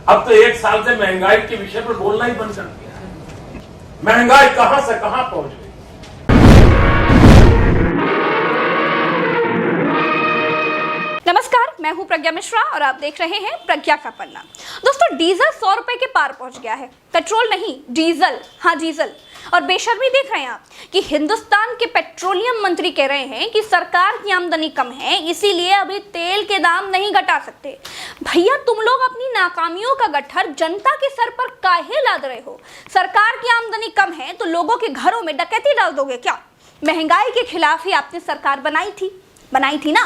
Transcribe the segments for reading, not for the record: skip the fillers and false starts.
अब तो एक साल से महंगाई के विषय पर बोलना ही बंद कर दिया है। महंगाई कहां से कहां पहुंच गई। नमस्कार, मैं हूं प्रज्ञा मिश्रा और आप देख रहे हैं प्रज्ञा का पन्ना। दोस्तों, डीजल 100 रुपए के पार पहुंच गया है। पेट्रोल नहीं, डीजल। हाँ, डीजल। और बेशर्मी देख रहे हैं आप कि हिंदुस्तान के पेट्रोलियम मंत्री कह रहे हैं कि सरकार की आमदनी कम है, इसीलिए अभी तेल के दाम नहीं घटा सकते। भैया, तुम लोग अपनी नाकामियों का गट्ठर जनता के सर पर काहे लाद रहे हो? सरकार की आमदनी कम है तो लोगों के घरों में डकैती डाल दोगे क्या? महंगाई के खिलाफ ही आपने सरकार बनाई थी ना।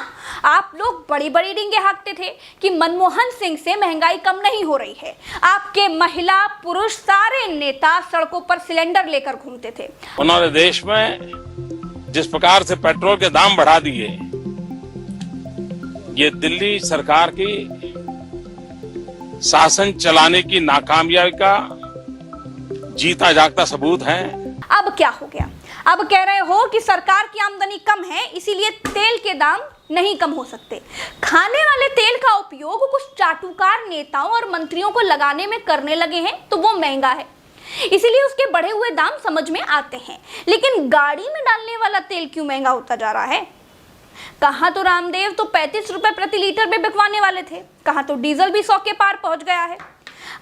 आप लोग बड़ी बड़ी डींगे हाँकते थे कि मनमोहन सिंह से महंगाई कम नहीं हो रही है। आपके महिला पुरुष सारे नेता सड़कों पर सिलेंडर लेकर घूमते थे। उन्होंने देश में जिस प्रकार से पेट्रोल के दाम बढ़ा दिए, ये दिल्ली सरकार की शासन चलाने की नाकामयाबी का जीता जागता सबूत है। अब क्या हो गया? अब कह रहे हो कि सरकार की आमदनी कम है, इसीलिए तेल के दाम नहीं कम हो सकते। खाने वाले तेल का उपयोग कुछ चाटुकार नेताओं और मंत्रियों को लगाने में करने लगे हैं तो वो महंगा है, इसीलिए उसके बढ़े हुए दाम समझ में आते हैं। लेकिन गाड़ी में डालने वाला तेल क्यों महंगा होता जा रहा है? कहाँ तो रामदेव तो 35 रुपए प्रति लीटर में बिकवाने वाले थे, कहाँ तो डीजल भी 100 के पार पहुंच गया है।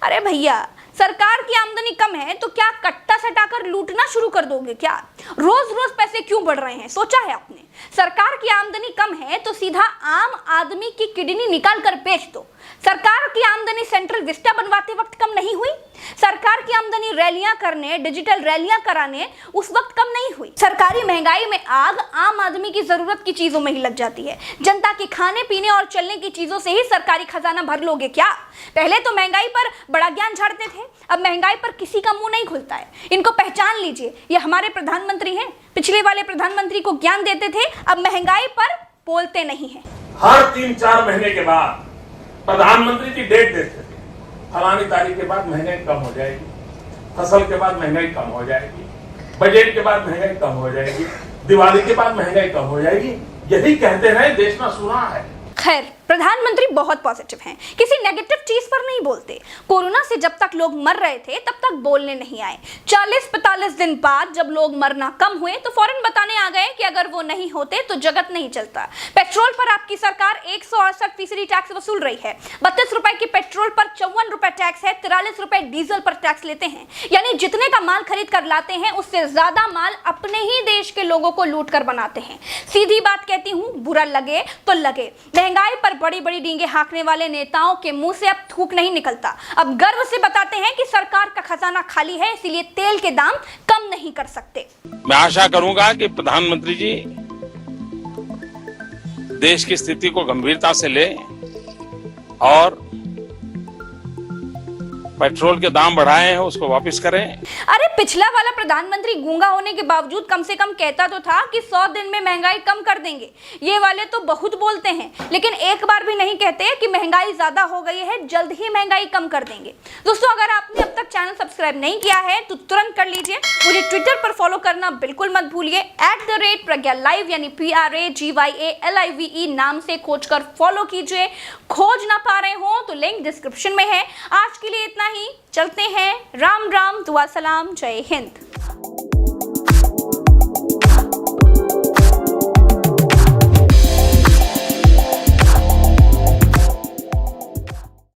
अरे भैया, सरकार की आमदनी कम है तो क्या कट्टा सटाकर लूटना शुरू कर दोगे क्या? रोज रोज पैसे क्यों बढ़ रहे हैं, सोचा है आपने? सरकार की आमदनी कम है तो सीधा आम आदमी की किडनी निकाल कर बेच दो। सरकार की आमदनी सेंट्रल विस्टा बनवाते वक्त कम नहीं हुई? सरकार की आमदनी रैलियां करने, डिजिटल रैलियां कराने उस वक्त कम नहीं हुई? सरकारी महंगाई में आग आम आदमी की जरूरत की चीजों में ही लग जाती है। जनता के खाने पीने और चलने की चीजों से ही सरकारी खजाना भर लोगे क्या? पहले तो महंगाई पर बड़ा ज्ञान झाड़ते थे, अब महंगाई पर किसी का मुंह नहीं खुलता है। इनको पहचान लीजिए, ये हमारे प्रधानमंत्री हैं। पिछले वाले प्रधानमंत्री को ज्ञान देते थे, अब महंगाई पर बोलते नहीं है। हर 3-4 महीने के बाद प्रधानमंत्री जी डेट देते थे, फलानी तारीख के बाद महंगाई कम हो जाएगी, फसल के बाद महंगाई कम हो जाएगी, बजट के बाद महंगाई कम हो जाएगी, दिवाली के बाद महंगाई कम हो जाएगी। यही कहते रहे, देश में सुना है। खैर, प्रधानमंत्री बहुत पॉजिटिव हैं, किसी नेगेटिव चीज पर नहीं बोलते। कोरोना से जब तक लोग मर रहे थे तब तक बोलने नहीं आए। 40-45 दिन बाद जब लोग मरना कम हुए तो फौरन बताने आ गए कि अगर वो नहीं होते तो जगत नहीं चलता। पेट्रोल पर आपकी सरकार 168% टैक्स वसूल रही है। 32 रुपए की पेट्रोल पर 54 रुपए टैक्स है, 43 रुपए डीजल पर टैक्स लेते हैं। यानी जितने का माल खरीद कर लाते हैं उससे ज्यादा माल अपने ही देश के लोगों को लूट कर बनाते हैं। सीधी बात कहती हूँ, बुरा लगे तो लगे, महंगाई पर बड़ी बड़ी डींगे हाँकने वाले नेताओं के मुंह से अब थूक नहीं निकलता। अब गर्व से बताते हैं कि सरकार का खजाना खाली है, इसीलिए तेल के दाम कम नहीं कर सकते। मैं आशा करूंगा कि प्रधानमंत्री जी देश की स्थिति को गंभीरता से ले और पेट्रोल के दाम बढ़ाए हैं उसको वापस करें। अरे, पिछला वाला प्रधानमंत्री गूंगा होने के बावजूद कम से कम कहता तो था कि 100 दिन में महंगाई कम कर देंगे। ये वाले तो बहुत बोलते हैं, लेकिन एक बार भी नहीं कहते कि महंगाई ज्यादा हो गई है, जल्द ही महंगाई कम कर देंगे। दोस्तों, अगर आपने अब तक चैनल सब्सक्राइब नहीं किया है तो तुरंत कर लीजिए। मुझे ट्विटर पर फॉलो करना बिल्कुल मत भूलिए। @प्रज्ञा लाइव यानी PRAGYALIVE नाम से खोज कर फॉलो कीजिए। खोज ना पा रहे हो तो लिंक डिस्क्रिप्शन में है। आज के लिए इतना ही, चलते हैं। राम राम, दुआ सलाम, जय हिंद।